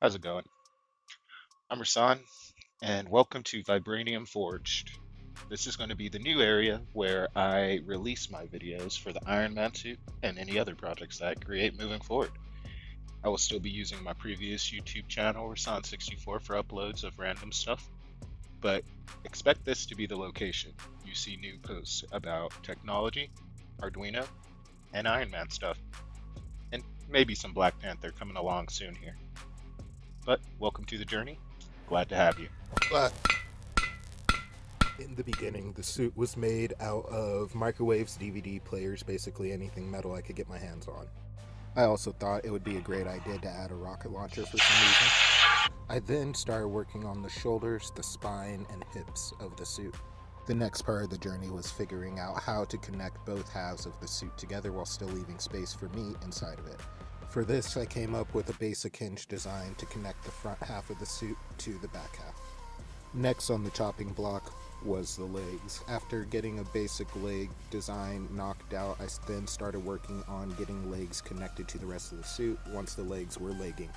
How's it going? I'm Rasan, and welcome to Vibranium Forged. This is going to be the new area where I release my videos for the Iron Man suit and any other projects that I create moving forward. I will still be using my previous YouTube channel, Rasan64, for uploads of random stuff, but expect this to be the location. You see new posts about technology, Arduino, and Iron Man stuff, and maybe some Black Panther coming along soon here. But welcome to the journey. Glad to have you. But in the beginning, the suit was made out of microwaves, DVD players, basically anything metal I could get my hands on. I also thought it would be a great idea to add a rocket launcher for some reason. I then started working on the shoulders, the spine, and hips of the suit. The next part of the journey was figuring out how to connect both halves of the suit together while still leaving space for me inside of it. For this, I came up with a basic hinge design to connect the front half of the suit to the back half. Next on the chopping block was the legs. After getting a basic leg design knocked out, I then started working on getting legs connected to the rest of the suit once the legs were legging.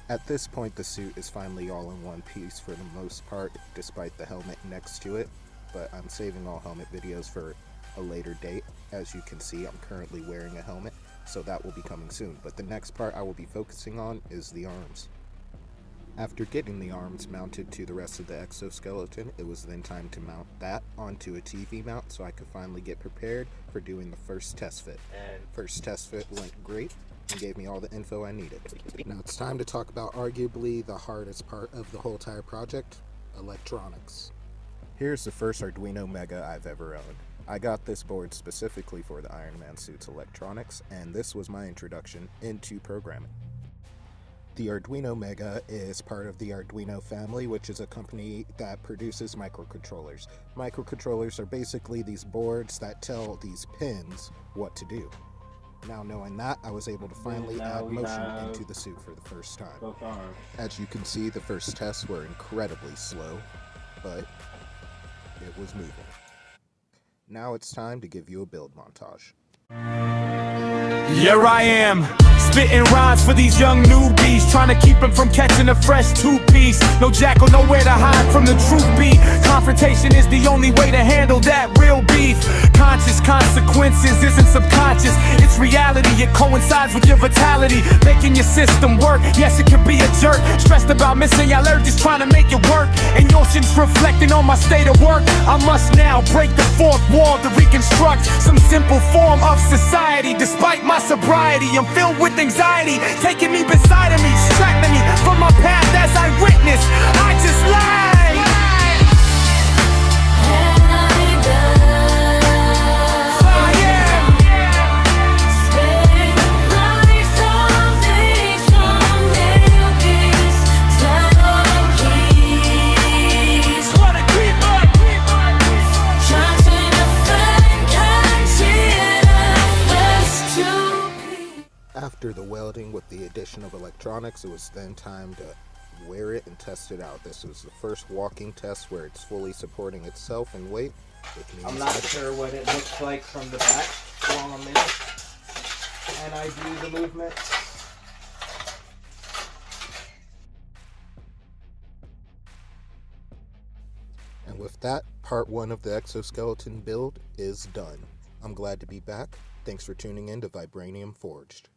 At this point, the suit is finally all in one piece for the most part, despite the helmet next to it, but I'm saving all helmet videos for a later date. As you can see, I'm currently wearing a helmet, so that will be coming soon, but the next part I will be focusing on is the arms. After getting the arms mounted to the rest of the exoskeleton, it was then time to mount that onto a TV mount so I could finally get prepared for doing the first test fit. And first test fit went great and gave me all the info I needed. Now it's time to talk about arguably the hardest part of the whole entire project, electronics. Here's the first Arduino Mega I've ever owned. I got this board specifically for the Iron Man suit's electronics, and this was my introduction into programming. The Arduino Mega is part of the Arduino family, which is a company that produces microcontrollers. Microcontrollers are basically these boards that tell these pins what to do. Now knowing that, I was able to finally add motion into the suit for the first time. As you can see, the first tests were incredibly slow, but it was moving. Now it's time to give you a build montage. Here I am, spitting rhymes for these young newbies, trying to keep them from catching a fresh two-piece. No jackal, nowhere to hide from the truth be. Confrontation is the only way to handle that real beef. Conscious consequences isn't subconscious, it's reality. It coincides with your vitality, making your system work. Yes, it can be a jerk, stressed about missing allergies, trying to make it work. Emotions reflecting on my state of work. I must now break the fourth wall to reconstruct some simple form of society. Despite my sobriety, I'm filled with anxiety, taking me beside of me, distracting me from my path as I witness. I just lie. After the welding with the addition of electronics, it was then time to wear it and test it out. This was the first walking test where it's fully supporting itself in weight. I'm not sure what it looks like from the back while I'm in it, and I do the movement. And with that, part one of the exoskeleton build is done. I'm glad to be back. Thanks for tuning in to Vibranium Forged.